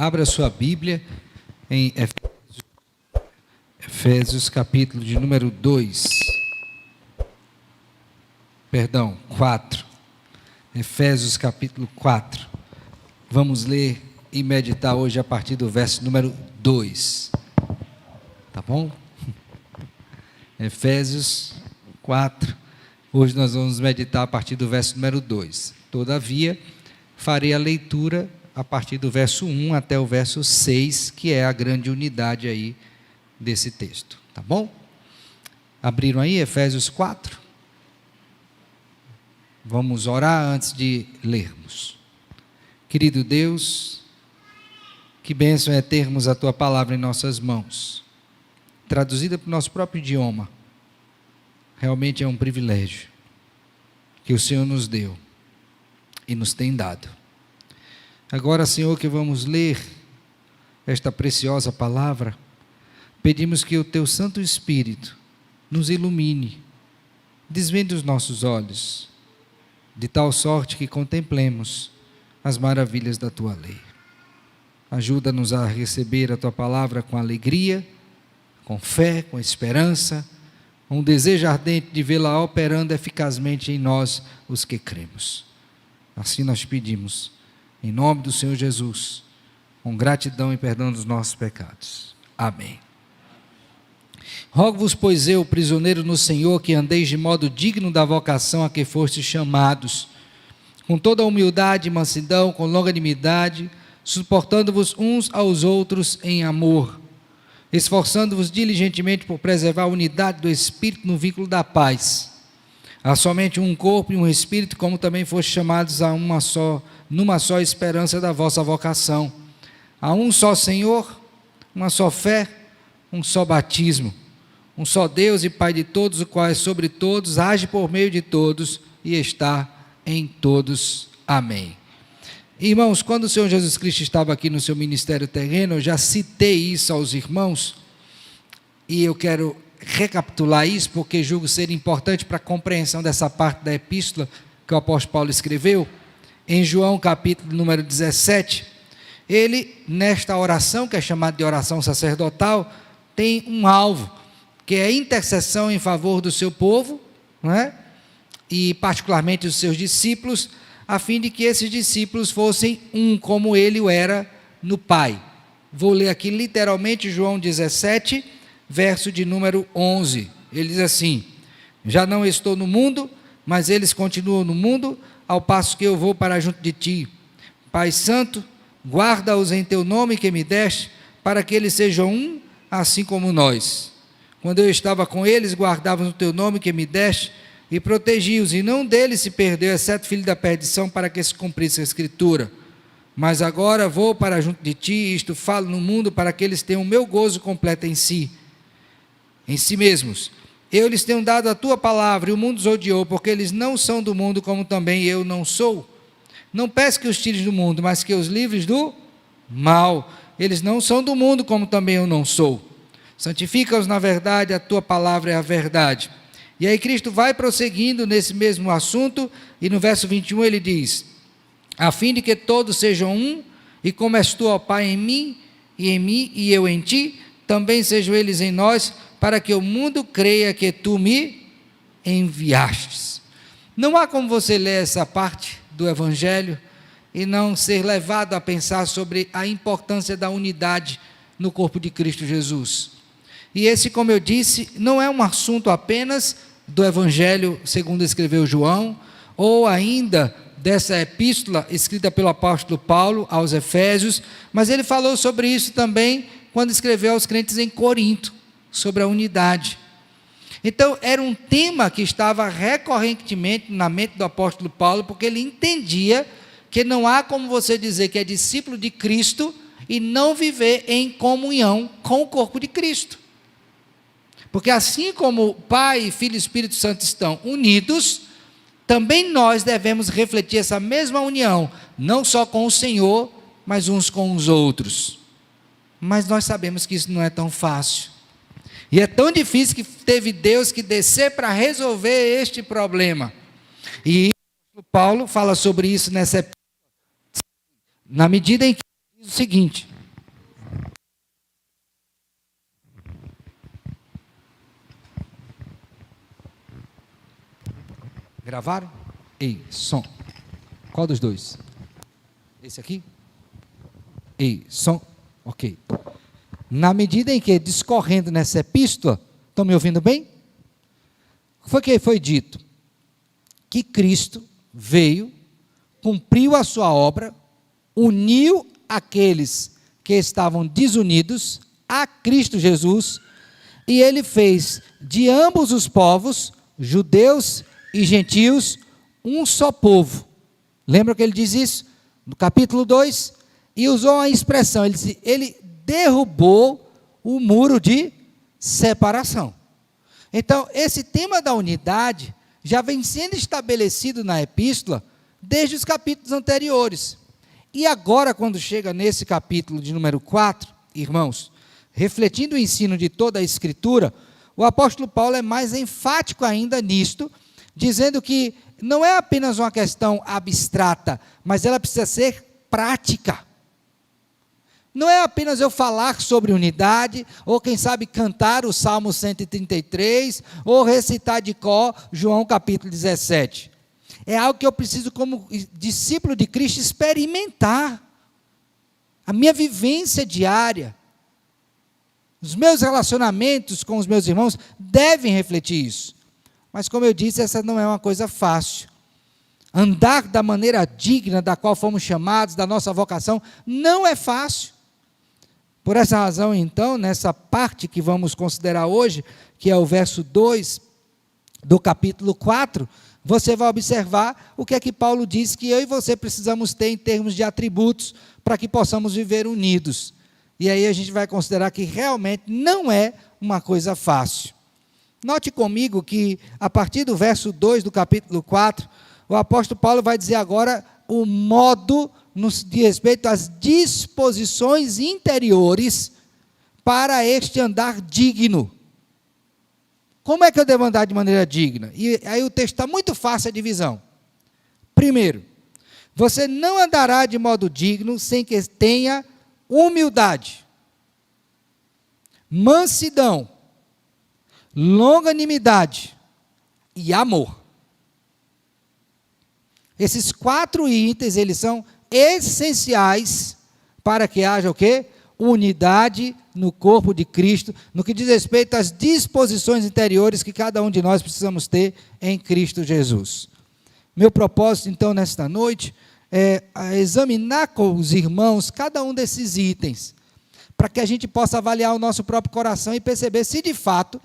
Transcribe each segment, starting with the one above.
Abra sua Bíblia em Efésios capítulo de número 4. Efésios capítulo 4. Vamos ler e meditar hoje a partir do verso número 2. Tá bom? Efésios 4. Hoje nós vamos meditar a partir do verso número 2. Todavia, farei a leitura a partir do verso 1 até o verso 6, que é a grande unidade aí desse texto, tá bom? Abriram aí Efésios 4? Vamos orar antes de lermos. Querido Deus, que bênção é termos a Tua palavra em nossas mãos, traduzida para o nosso próprio idioma. Realmente é um privilégio que o Senhor nos deu e nos tem dado. Agora, Senhor, que vamos ler esta preciosa palavra, pedimos que o Teu Santo Espírito nos ilumine, desvende os nossos olhos, de tal sorte que contemplemos as maravilhas da Tua lei. Ajuda-nos a receber a Tua palavra com alegria, com fé, com esperança, com um desejo ardente de vê-la operando eficazmente em nós, os que cremos. Assim nós pedimos, em nome do Senhor Jesus, com gratidão e perdão dos nossos pecados. Amém. Rogo-vos, pois eu, prisioneiro no Senhor, que andeis de modo digno da vocação a que fostes chamados, com toda a humildade e mansidão, com longanimidade, suportando-vos uns aos outros em amor, esforçando-vos diligentemente por preservar a unidade do Espírito no vínculo da paz. Há somente um corpo e um Espírito, como também fostes chamados a numa só esperança da vossa vocação. Há um só Senhor, uma só fé, um só batismo, um só Deus e Pai de todos, o qual é sobre todos, age por meio de todos e está em todos. Amém. Irmãos, quando o Senhor Jesus Cristo estava aqui no seu ministério terreno, eu já citei isso aos irmãos, e eu quero recapitular isso, porque julgo ser importante para a compreensão dessa parte da epístola que o apóstolo Paulo escreveu. Em João capítulo número 17, ele, nesta oração, que é chamada de oração sacerdotal, tem um alvo, que é a intercessão em favor do seu povo, não é? E particularmente os seus discípulos, a fim de que esses discípulos fossem um como ele o era no Pai. Vou ler aqui literalmente João 17, verso de número 11. Ele diz assim: já não estou no mundo, mas eles continuam no mundo, ao passo que eu vou para junto de ti. Pai Santo, guarda-os em teu nome que me deste, para que eles sejam um, assim como nós. Quando eu estava com eles, guardava-os no teu nome que me deste, e protegi-os, e não deles se perdeu, exceto filho da perdição, para que se cumprisse a Escritura. Mas agora vou para junto de ti, e isto falo no mundo, para que eles tenham o meu gozo completo em si mesmos. Eu lhes tenho dado a tua palavra, e o mundo os odiou, porque eles não são do mundo, como também eu não sou. Não peço que os tires do mundo, mas que os livres do mal. Eles não são do mundo, como também eu não sou. Santifica-os na verdade, a tua palavra é a verdade. E aí Cristo vai prosseguindo nesse mesmo assunto, e no verso 21 ele diz: a fim de que todos sejam um, e como és tu, ó Pai, em mim, e eu em ti, também sejam eles em nós, para que o mundo creia que tu me enviastes. Não há como você ler essa parte do Evangelho e não ser levado a pensar sobre a importância da unidade no corpo de Cristo Jesus. E esse, como eu disse, não é um assunto apenas do Evangelho segundo escreveu João, ou ainda dessa epístola escrita pelo apóstolo Paulo aos Efésios, mas ele falou sobre isso também quando escreveu aos crentes em Corinto, sobre a unidade. Então, era um tema que estava recorrentemente na mente do apóstolo Paulo, porque ele entendia que não há como você dizer que é discípulo de Cristo e não viver em comunhão com o corpo de Cristo. Porque assim como Pai, Filho e Espírito Santo estão unidos, também nós devemos refletir essa mesma união, não só com o Senhor, mas uns com os outros. Mas nós sabemos que isso não é tão fácil. E é tão difícil que teve Deus que descer para resolver este problema. E Paulo fala sobre isso nessa epístola, na medida em que diz o seguinte: Gravaram? Ei, som. Qual dos dois? Esse aqui? Ei, som. Ok. Na medida em que, discorrendo nessa epístola, estão me ouvindo bem? Foi que foi dito que Cristo veio, cumpriu a sua obra, uniu aqueles que estavam desunidos a Cristo Jesus, e ele fez de ambos os povos, judeus e gentios, um só povo. Lembra que ele diz isso? No capítulo 2, e usou a expressão, ele derrubou o muro de separação. Então, esse tema da unidade já vem sendo estabelecido na epístola desde os capítulos anteriores. E agora, quando chega nesse capítulo de número 4, irmãos, refletindo o ensino de toda a Escritura, o apóstolo Paulo é mais enfático ainda nisto, dizendo que não é apenas uma questão abstrata, mas ela precisa ser prática. Não é apenas eu falar sobre unidade, ou quem sabe cantar o Salmo 133, ou recitar de cor João capítulo 17. É algo que eu preciso, como discípulo de Cristo, experimentar. A minha vivência diária, os meus relacionamentos com os meus irmãos devem refletir isso. Mas como eu disse, essa não é uma coisa fácil. Andar da maneira digna da qual fomos chamados, da nossa vocação, não é fácil. Por essa razão, então, nessa parte que vamos considerar hoje, que é o verso 2 do capítulo 4, você vai observar o que é que Paulo diz que eu e você precisamos ter em termos de atributos para que possamos viver unidos. E aí a gente vai considerar que realmente não é uma coisa fácil. Note comigo que, a partir do verso 2 do capítulo 4, o apóstolo Paulo vai dizer agora o modo no de respeito às disposições interiores para este andar digno. Como é que eu devo andar de maneira digna? E aí o texto está muito fácil a divisão. Primeiro, você não andará de modo digno sem que tenha humildade, mansidão, longanimidade e amor. Esses 4 itens, eles são essenciais para que haja o quê? Unidade no corpo de Cristo, no que diz respeito às disposições interiores que cada um de nós precisamos ter em Cristo Jesus. Meu propósito, então, nesta noite, é examinar com os irmãos cada um desses itens, para que a gente possa avaliar o nosso próprio coração e perceber se, de fato,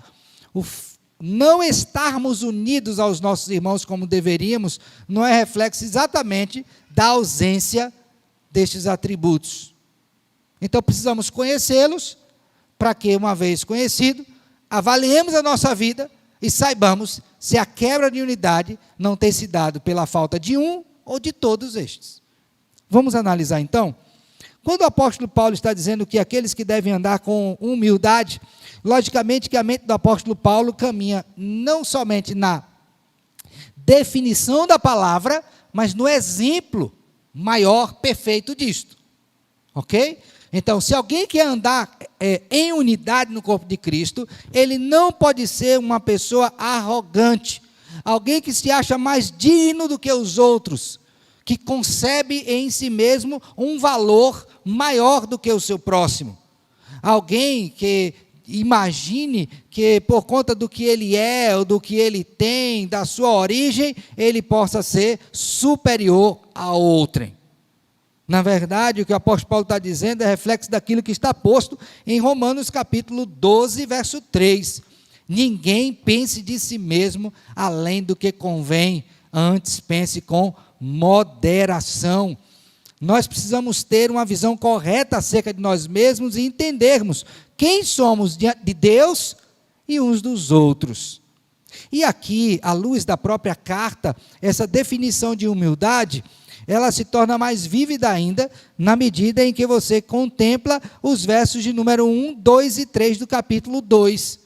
não estarmos unidos aos nossos irmãos como deveríamos, não é reflexo exatamente da ausência destes atributos. Então precisamos conhecê-los, para que, uma vez conhecido, avaliemos a nossa vida e saibamos se a quebra de unidade não tem se dado pela falta de um ou de todos estes. Vamos analisar então? Quando o apóstolo Paulo está dizendo que aqueles que devem andar com humildade, logicamente que a mente do apóstolo Paulo caminha não somente na definição da palavra, mas no exemplo maior, perfeito disto. Ok? Então, se alguém quer andar em unidade no corpo de Cristo, ele não pode ser uma pessoa arrogante, alguém que se acha mais digno do que os outros, que concebe em si mesmo um valor maior do que o seu próximo. Alguém que imagine que por conta do que ele é, ou do que ele tem, da sua origem, ele possa ser superior a outrem. Na verdade, o que o apóstolo Paulo está dizendo é reflexo daquilo que está posto em Romanos capítulo 12, verso 3. Ninguém pense de si mesmo além do que convém, antes pense com moderação. Nós precisamos ter uma visão correta acerca de nós mesmos e entendermos quem somos diante de Deus e uns dos outros. E aqui, à luz da própria carta, essa definição de humildade, ela se torna mais vívida ainda, na medida em que você contempla os versos de número 1, 2 e 3 do capítulo 2.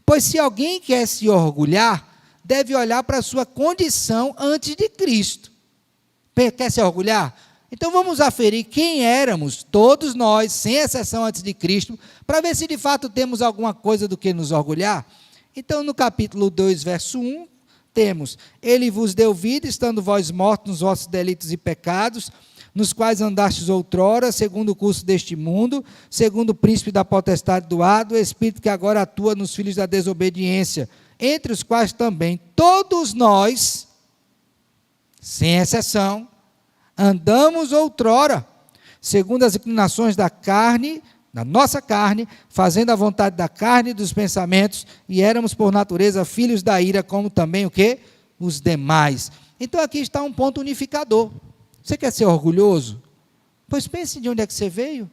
Pois se alguém quer se orgulhar, deve olhar para a sua condição antes de Cristo. Quer se orgulhar? Então vamos aferir quem éramos, todos nós, sem exceção antes de Cristo, para ver se de fato temos alguma coisa do que nos orgulhar. Então no capítulo 2, verso 1, temos: ele vos deu vida, estando vós mortos nos vossos delitos e pecados, nos quais andastes outrora, segundo o curso deste mundo, segundo o príncipe da potestade do ar, do espírito que agora atua nos filhos da desobediência, entre os quais também todos nós, sem exceção, andamos outrora, segundo as inclinações da carne, da nossa carne, fazendo a vontade da carne e dos pensamentos, e éramos por natureza filhos da ira, como também o quê? Os demais. Então aqui está um ponto unificador. Você quer ser orgulhoso? Pois pense de onde é que você veio.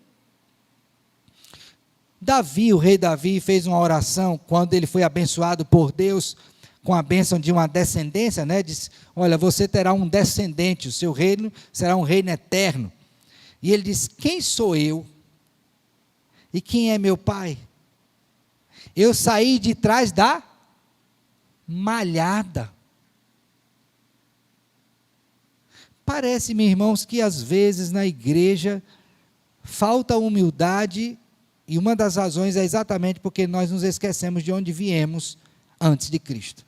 Davi, o rei Davi, fez uma oração quando ele foi abençoado por Deus com a bênção de uma descendência, né? Disse: olha, você terá um descendente, o seu reino será um reino eterno. E ele diz: quem sou eu? E quem é meu pai? Eu saí de trás da malhada. Parece-me, irmãos, que às vezes na igreja falta humildade, e uma das razões é exatamente porque nós nos esquecemos de onde viemos antes de Cristo.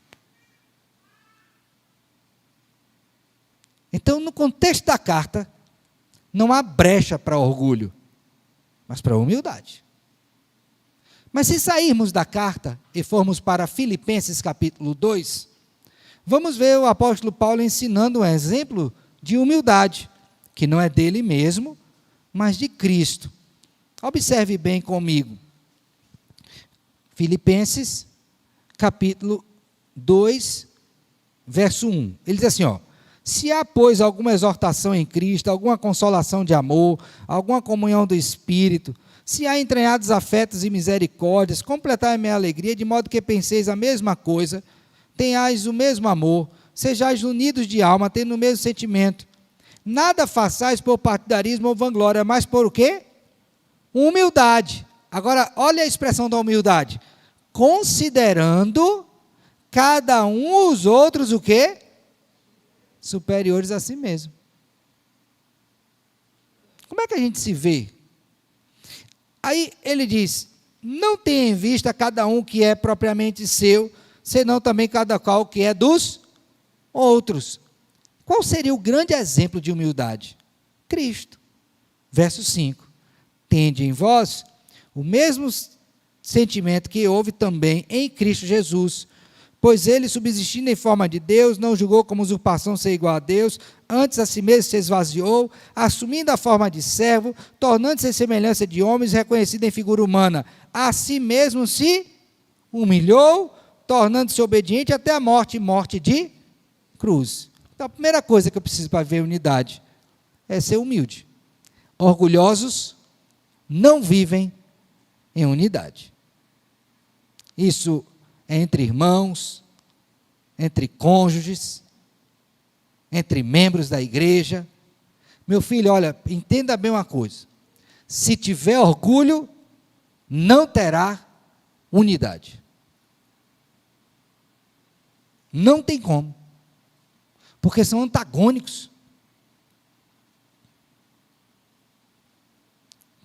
Então, no contexto da carta, não há brecha para orgulho, mas para humildade. Mas se sairmos da carta e formos para Filipenses capítulo 2, vamos ver o apóstolo Paulo ensinando um exemplo de humildade, que não é dele mesmo, mas de Cristo. Observe bem comigo. Filipenses, capítulo 2, verso 1. Ele diz assim, se há, pois, alguma exortação em Cristo, alguma consolação de amor, alguma comunhão do Espírito, se há entranhados afetos e misericórdias, completai a minha alegria, de modo que penseis a mesma coisa, tenhais o mesmo amor, sejais unidos de alma, tendo o mesmo sentimento. Nada façais por partidarismo ou vanglória, mas por o quê? Humildade. Agora, olha a expressão da humildade. Considerando cada um os outros o quê? Superiores a si mesmo. Como é que a gente se vê? Aí ele diz: não tenha em vista cada um que é propriamente seu, senão também cada qual que é dos outros. Qual seria o grande exemplo de humildade? Cristo. Verso 5. Tende em vós o mesmo sentimento que houve também em Cristo Jesus, pois ele, subsistindo em forma de Deus, não julgou como usurpação ser igual a Deus, antes a si mesmo se esvaziou, assumindo a forma de servo, tornando-se em semelhança de homens, reconhecido em figura humana. A si mesmo se humilhou, tornando-se obediente até a morte, morte de cruz. Então, a primeira coisa que eu preciso para ver unidade é ser humilde. Orgulhosos não vivem em unidade. Isso é entre irmãos, entre cônjuges, entre membros da igreja. Meu filho, olha, entenda bem uma coisa: se tiver orgulho, não terá unidade. Não tem como, porque são antagônicos.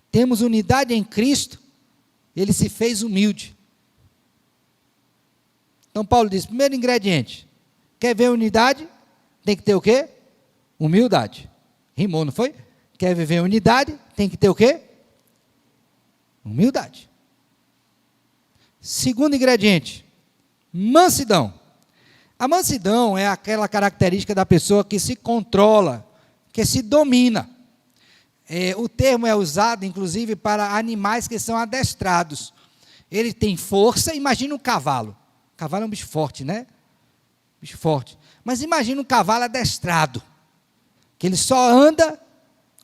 Temos unidade em Cristo, ele se fez humilde. Então Paulo diz, primeiro ingrediente, quer ver unidade? Tem que ter o quê? Humildade. Rimou, não foi? Quer viver unidade? Tem que ter o quê? Humildade. Segundo ingrediente, mansidão. A mansidão é aquela característica da pessoa que se controla, que se domina. O termo é usado, inclusive, para animais que são adestrados. Ele tem força, imagina um cavalo. O cavalo é um bicho forte, né? Bicho forte. Mas imagina um cavalo adestrado, que ele só anda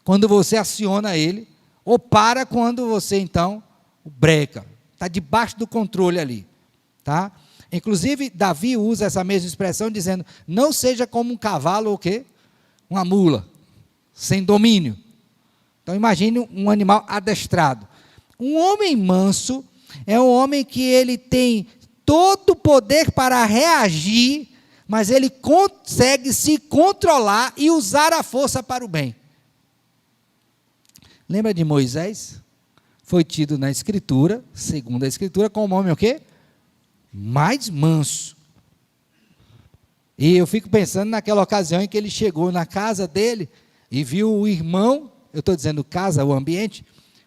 quando você aciona ele, ou para quando você, então, o breca. Está debaixo do controle ali. Tá? Inclusive, Davi usa essa mesma expressão, dizendo, não seja como um cavalo ou o quê? Uma mula, sem domínio. Então, imagine um animal adestrado. Um homem manso é um homem que ele tem todo o poder para reagir, mas ele consegue se controlar e usar a força para o bem. Lembra de Moisés? Foi tido na Escritura, segundo a Escritura, como homem o quê? Mais manso. E eu fico pensando naquela ocasião em que ele chegou na casa dele e viu o irmão, eu estou dizendo casa, o ambiente,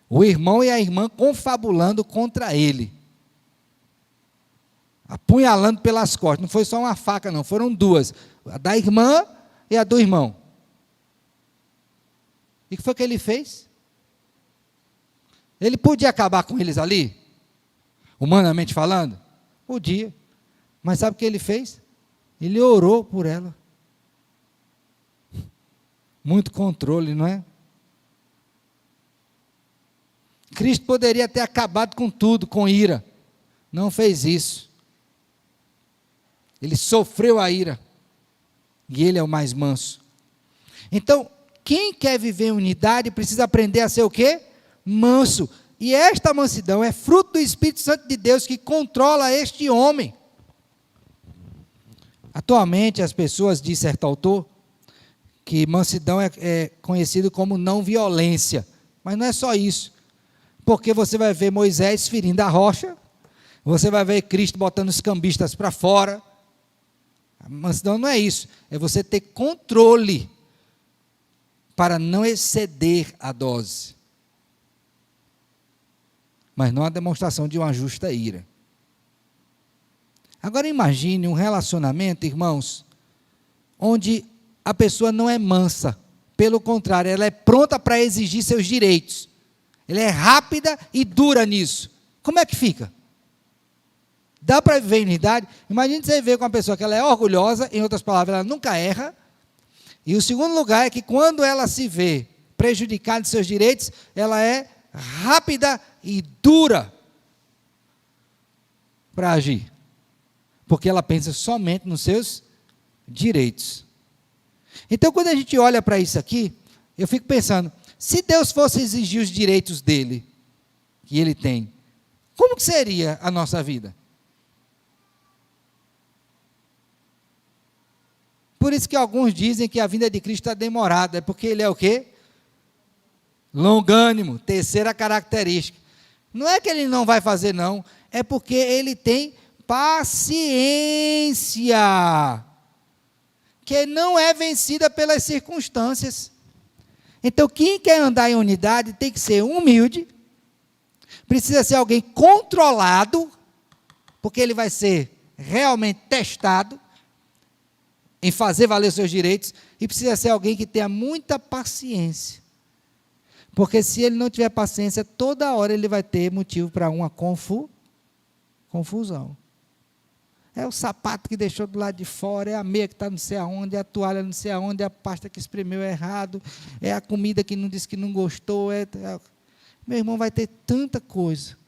o irmão e a irmã confabulando contra ele, apunhalando pelas costas. Não foi só uma faca, não, foram duas, a da irmã e a do irmão. E o que foi que ele fez? Ele podia acabar com eles ali, humanamente falando? Podia. Mas sabe o que ele fez? Ele orou por ela. Muito controle, não é? Cristo poderia ter acabado com tudo, com ira. Não fez isso. Ele sofreu a ira. E ele é o mais manso. Então, quem quer viver em unidade precisa aprender a ser o quê? Manso. E esta mansidão é fruto do Espírito Santo de Deus que controla este homem. Atualmente, as pessoas, diz certo autor, que mansidão é conhecido como não violência. Mas não é só isso. Porque você vai ver Moisés ferindo a rocha, você vai ver Cristo botando os cambistas para fora. A mansidão não é isso. É você ter controle para não exceder a dose. Mas não a demonstração de uma justa ira. Agora imagine um relacionamento, irmãos, onde a pessoa não é mansa. Pelo contrário, ela é pronta para exigir seus direitos. Ela é rápida e dura nisso. Como é que fica? Dá para viver em unidade? Imagine você ver com uma pessoa que ela é orgulhosa, em outras palavras, ela nunca erra. E o segundo lugar é que quando ela se vê prejudicada de seus direitos, ela é rápida e dura para agir. Porque ela pensa somente nos seus direitos. Então, quando a gente olha para isso aqui, eu fico pensando, se Deus fosse exigir os direitos dele, que ele tem, como que seria a nossa vida? Por isso que alguns dizem que a vinda de Cristo está demorada, é porque ele é o quê? Longânimo, terceira característica. Não é que ele não vai fazer, não, é porque ele tem paciência, que não é vencida pelas circunstâncias. Então, quem quer andar em unidade tem que ser humilde, precisa ser alguém controlado, porque ele vai ser realmente testado em fazer valer os seus direitos, e precisa ser alguém que tenha muita paciência. Porque se ele não tiver paciência, toda hora ele vai ter motivo para uma confusão. É o sapato que deixou do lado de fora, é a meia que está não sei aonde, é a toalha não sei aonde, é a pasta que espremeu errado, é a comida que não disse que não gostou. Meu irmão, vai ter tanta coisa.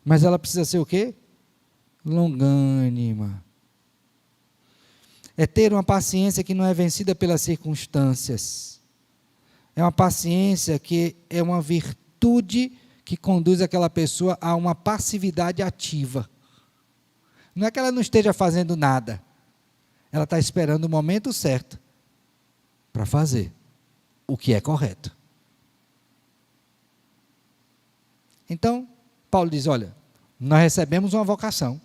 Mas ela precisa ser o quê? Longânima. É ter uma paciência que não é vencida pelas circunstâncias. É uma paciência que é uma virtude que conduz aquela pessoa a uma passividade ativa. Não é que ela não esteja fazendo nada. Ela está esperando o momento certo para fazer o que é correto. Então, Paulo diz, olha, nós recebemos uma vocação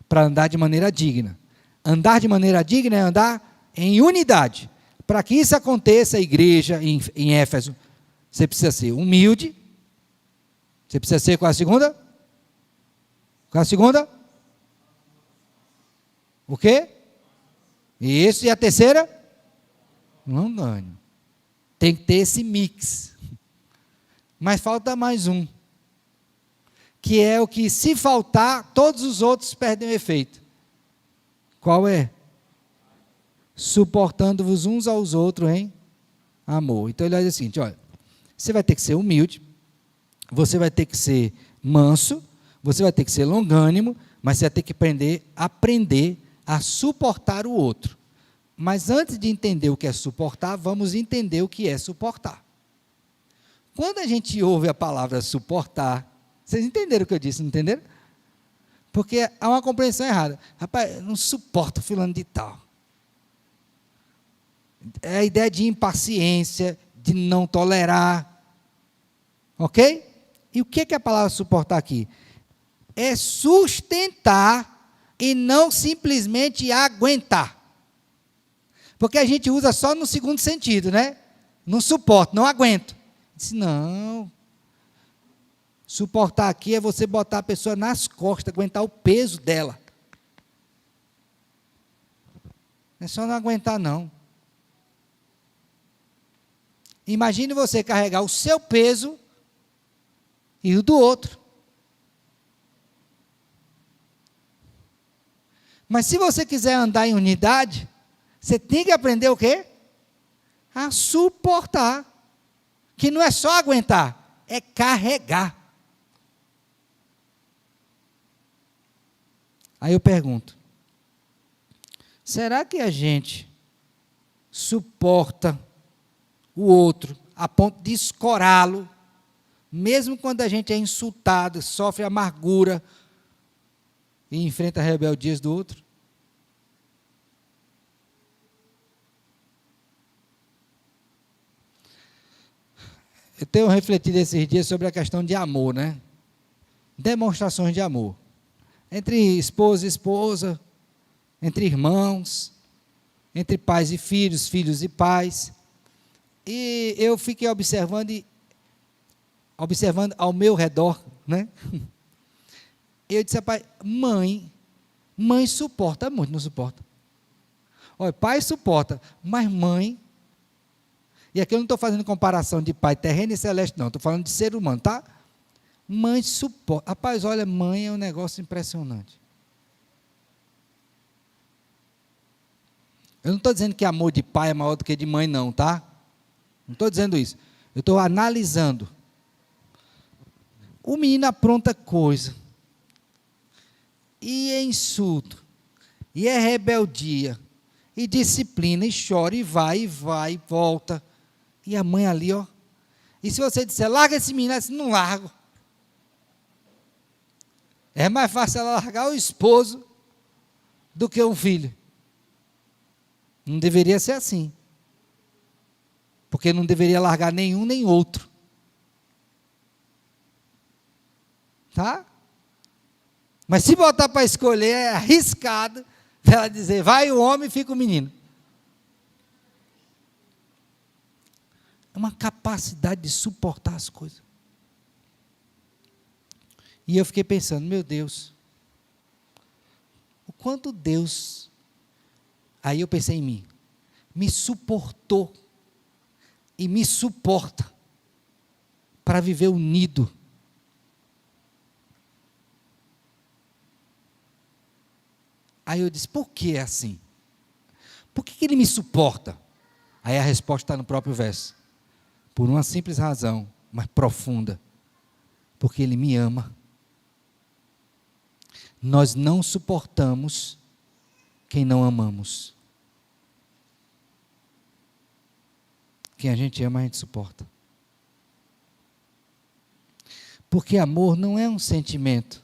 para andar de maneira digna. Andar de maneira digna é andar em unidade. Para que isso aconteça, a igreja em Éfeso, você precisa ser humilde. Você precisa ser qual a segunda? Qual a segunda? O quê? Isso, e a terceira? Longânimo. Tem que ter esse mix. Mas falta mais um. Que é o que, se faltar, todos os outros perdem o efeito. Qual é? Suportando-vos uns aos outros em amor. Então ele vai dizer o seguinte, olha, você vai ter que ser humilde, você vai ter que ser manso, você vai ter que ser longânimo, mas você vai ter que aprender a suportar o outro. Mas antes de entender o que é suportar, vamos entender o que é suportar. Quando a gente ouve a palavra suportar, vocês entenderam o que eu disse, não entenderam? Porque há uma compreensão errada. Rapaz, eu não suporto fulano de tal. É a ideia de impaciência, de não tolerar. Ok? E o que é a palavra suportar aqui? É sustentar e não simplesmente aguentar. Porque a gente usa só no segundo sentido, né? Não suporto, não aguento. Disse, não. Suportar aqui é você botar a pessoa nas costas, aguentar o peso dela. Não é só não aguentar, não. Imagine você carregar o seu peso e o do outro. Mas se você quiser andar em unidade, você tem que aprender o quê? A suportar. Que não é só aguentar, é carregar. Aí eu pergunto, será que a gente suporta o outro a ponto de escorá-lo, mesmo quando a gente é insultado, sofre amargura e enfrenta rebeldias do outro? Eu tenho refletido esses dias sobre a questão de amor, né? Demonstrações de amor. Entre esposa e esposa, entre irmãos, entre pais e filhos, filhos e pais. E eu fiquei observando ao meu redor, né? Eu disse, rapaz, mãe suporta muito, não suporta? Olha, pai suporta, mas mãe, e aqui eu não estou fazendo comparação de pai terreno e celeste, não, estou falando de ser humano, tá? Mãe suporta. Rapaz, olha, mãe é um negócio impressionante. Eu não estou dizendo que amor de pai é maior do que de mãe, não, tá? Não estou dizendo isso. Eu estou analisando. O menino apronta coisa. E é insulto. E é rebeldia. E disciplina. E chora. E vai, e volta. E a mãe ali, ó. E se você disser, larga esse menino, ela diz, não largo. É mais fácil ela largar o esposo do que um filho. Não deveria ser assim. Porque não deveria largar nenhum nem outro. Tá? Mas se botar para escolher, é arriscado ela dizer, vai o homem e fica o menino. É uma capacidade de suportar as coisas. E eu fiquei pensando, meu Deus, o quanto Deus, aí eu pensei em mim, me suportou e me suporta para viver unido. Aí eu disse, por que é assim? Por que ele me suporta? Aí a resposta está no próprio verso. Por uma simples razão, mas profunda. Porque ele me ama. Nós não suportamos quem não amamos. Quem a gente ama, a gente suporta. Porque amor não é um sentimento,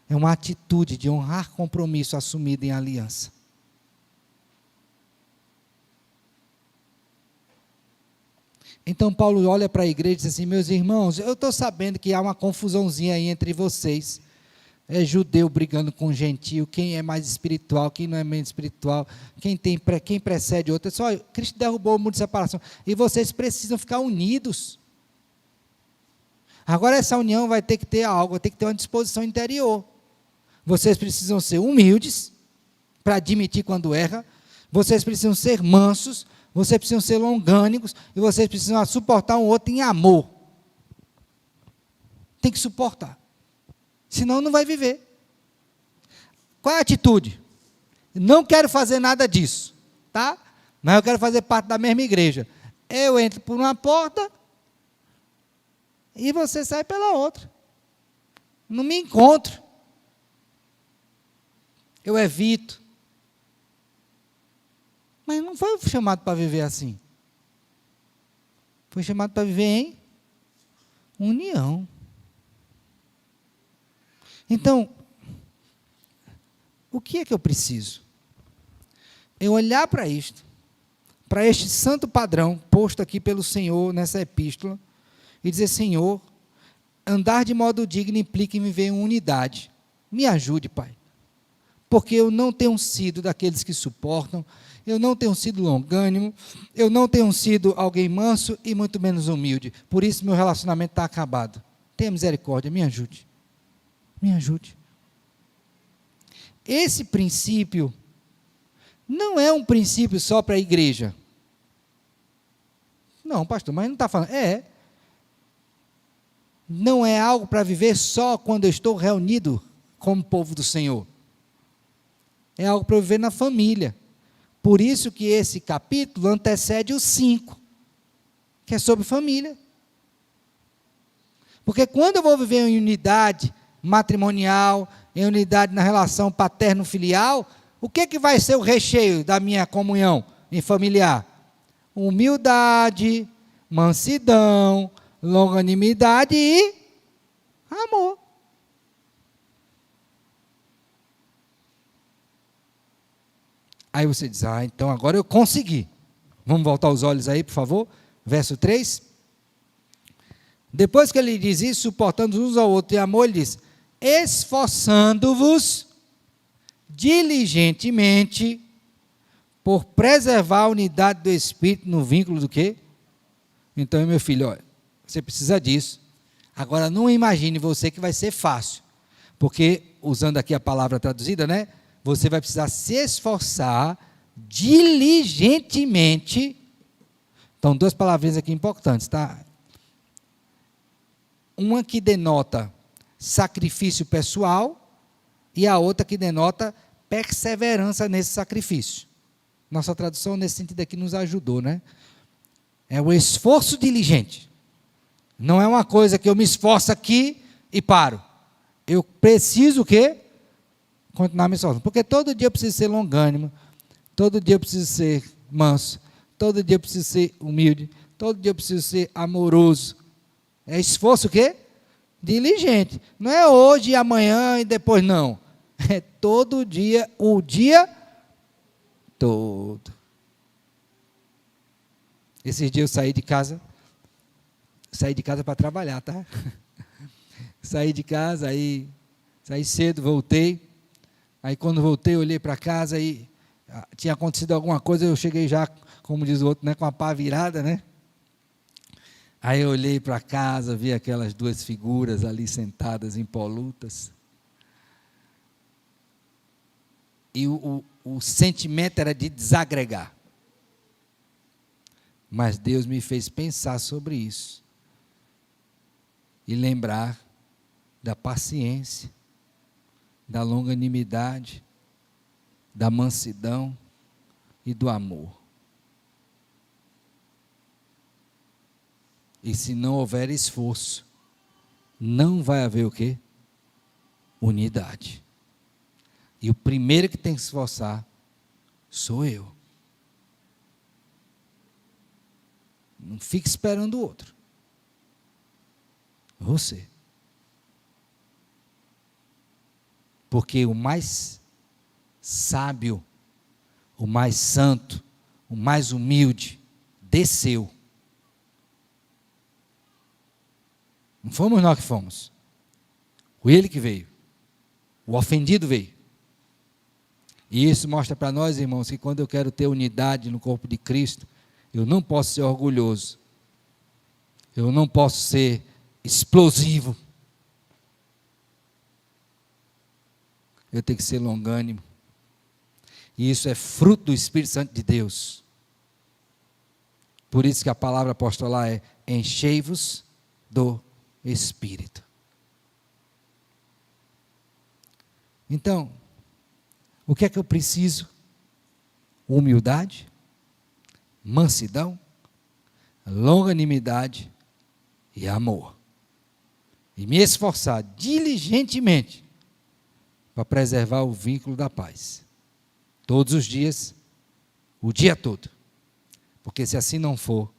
é uma atitude de honrar compromisso assumido em aliança. Então Paulo olha para a igreja e diz assim, meus irmãos, eu estou sabendo que há uma confusãozinha aí entre vocês. É judeu brigando com gentio, quem é mais espiritual, quem não é menos espiritual, quem precede outro. Só Cristo derrubou o muro de separação. E vocês precisam ficar unidos. Agora essa união vai ter que ter algo, vai ter que ter uma disposição interior. Vocês precisam ser humildes, para admitir quando erra. Vocês precisam ser mansos, vocês precisam ser longânimos, e vocês precisam suportar um outro em amor. Tem que suportar. Senão não vai viver. Qual é a atitude? Não quero fazer nada disso, tá? Mas eu quero fazer parte da mesma igreja. Eu entro por uma porta e você sai pela outra. Não me encontro. Eu evito. Mas não foi chamado para viver assim. Foi chamado para viver em união. Então, o que é que eu preciso? Eu olhar para isto, para este santo padrão posto aqui pelo Senhor nessa epístola, e dizer, Senhor, andar de modo digno implica em viver em unidade. Me ajude, Pai. porque eu não tenho sido daqueles que suportam, eu não tenho sido longânimo, eu não tenho sido alguém manso e muito menos humilde. Por isso meu relacionamento está acabado. Tenha misericórdia, me ajude. Me ajude. Esse princípio não é um princípio só para a igreja. Não, pastor, mas não está falando. Não é algo para viver só quando eu estou reunido como povo do Senhor. É algo para eu viver na família. Por isso que esse capítulo antecede o 5, que é sobre família. Porque quando eu vou viver em unidade matrimonial, em unidade na relação paterno-filial, o que vai ser o recheio da minha comunhão em familiar? Humildade, mansidão, longanimidade e amor. Aí você diz, então agora eu consegui. Vamos voltar os olhos aí, por favor. Verso 3. Depois que ele diz isso, suportando uns ao outro em amor, ele diz, esforçando-vos diligentemente por preservar a unidade do Espírito no vínculo do quê? Então, meu filho, olha, você precisa disso. Agora, não imagine você que vai ser fácil, porque, usando aqui a palavra traduzida, né? Você vai precisar se esforçar diligentemente. Então, duas palavrinhas aqui importantes, tá? Uma que denota sacrifício pessoal e a outra que denota perseverança nesse sacrifício. Nossa tradução nesse sentido aqui nos ajudou, né? É o esforço diligente. Não é uma coisa que eu me esforço aqui e paro. Eu preciso o quê? Continuar me esforçando. Porque todo dia eu preciso ser longânimo, todo dia eu preciso ser manso, todo dia eu preciso ser humilde, todo dia eu preciso ser amoroso. É esforço o quê? Diligente. Não é hoje e amanhã e depois não. É todo dia, o dia todo. Esses dias eu saí de casa para trabalhar, tá? Saí de casa, aí saí cedo, voltei. Aí quando voltei, eu olhei para casa e tinha acontecido alguma coisa, eu cheguei já, como diz o outro, né, com a pá virada, né? Aí eu olhei para casa, vi aquelas duas figuras ali sentadas impolutas. E o sentimento era de desagregar. Mas Deus me fez pensar sobre isso. E lembrar da paciência, da longanimidade, da mansidão e do amor. E se não houver esforço, não vai haver o quê? Unidade. E o primeiro que tem que se esforçar sou eu. Não fique esperando o outro. Você. Porque o mais sábio, o mais santo, o mais humilde, desceu. Não fomos nós que fomos. Foi ele que veio. O ofendido veio. E isso mostra para nós, irmãos, que quando eu quero ter unidade no corpo de Cristo, eu não posso ser orgulhoso. Eu não posso ser explosivo. Eu tenho que ser longânimo. E isso é fruto do Espírito Santo de Deus. Por isso que a palavra apostolar é enchei-vos do Espírito. Então, o que é que eu preciso? Humildade, mansidão, longanimidade e amor. E me esforçar diligentemente para preservar o vínculo da paz. Todos os dias, o dia todo. Porque se assim não for,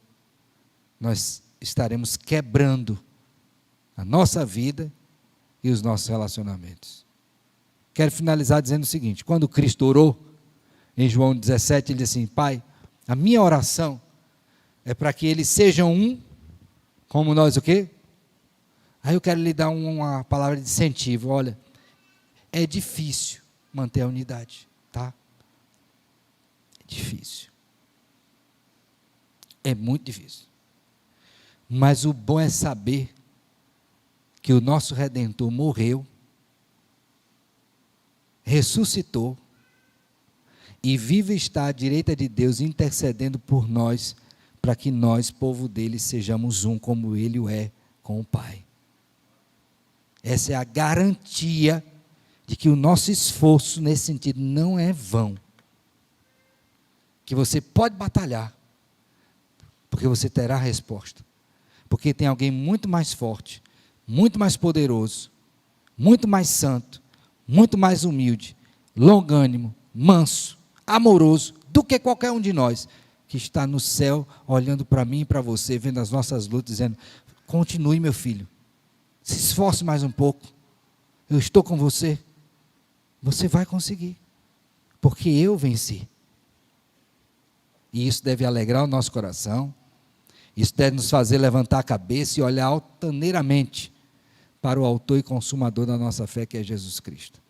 nós estaremos quebrando a nossa vida e os nossos relacionamentos. Quero finalizar dizendo o seguinte: quando Cristo orou, em João 17, ele disse assim: Pai, a minha oração é para que eles sejam um, como nós o quê? Aí eu quero lhe dar uma palavra de incentivo. Olha, é difícil, manter a unidade, tá? É difícil. É muito difícil. Mas o bom é saber que o nosso Redentor morreu, ressuscitou, e vive está à direita de Deus, intercedendo por nós, para que nós, povo dele, sejamos um, como ele o é com o Pai. Essa é a garantia de que o nosso esforço nesse sentido não é vão. Que você pode batalhar, porque você terá a resposta. Porque tem alguém muito mais forte, muito mais poderoso, muito mais santo, muito mais humilde, longânimo, manso, amoroso, do que qualquer um de nós, que está no céu, olhando para mim e para você, vendo as nossas lutas, dizendo: continue, meu filho, se esforce mais um pouco, eu estou com você, você vai conseguir, porque eu venci. E isso deve alegrar o nosso coração, isso deve nos fazer levantar a cabeça e olhar altaneiramente para o autor e consumador da nossa fé, que é Jesus Cristo.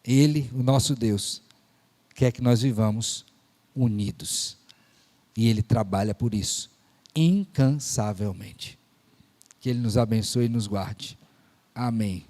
Ele, o nosso Deus, quer que nós vivamos unidos. E Ele trabalha por isso, incansavelmente. Que Ele nos abençoe e nos guarde. Amém.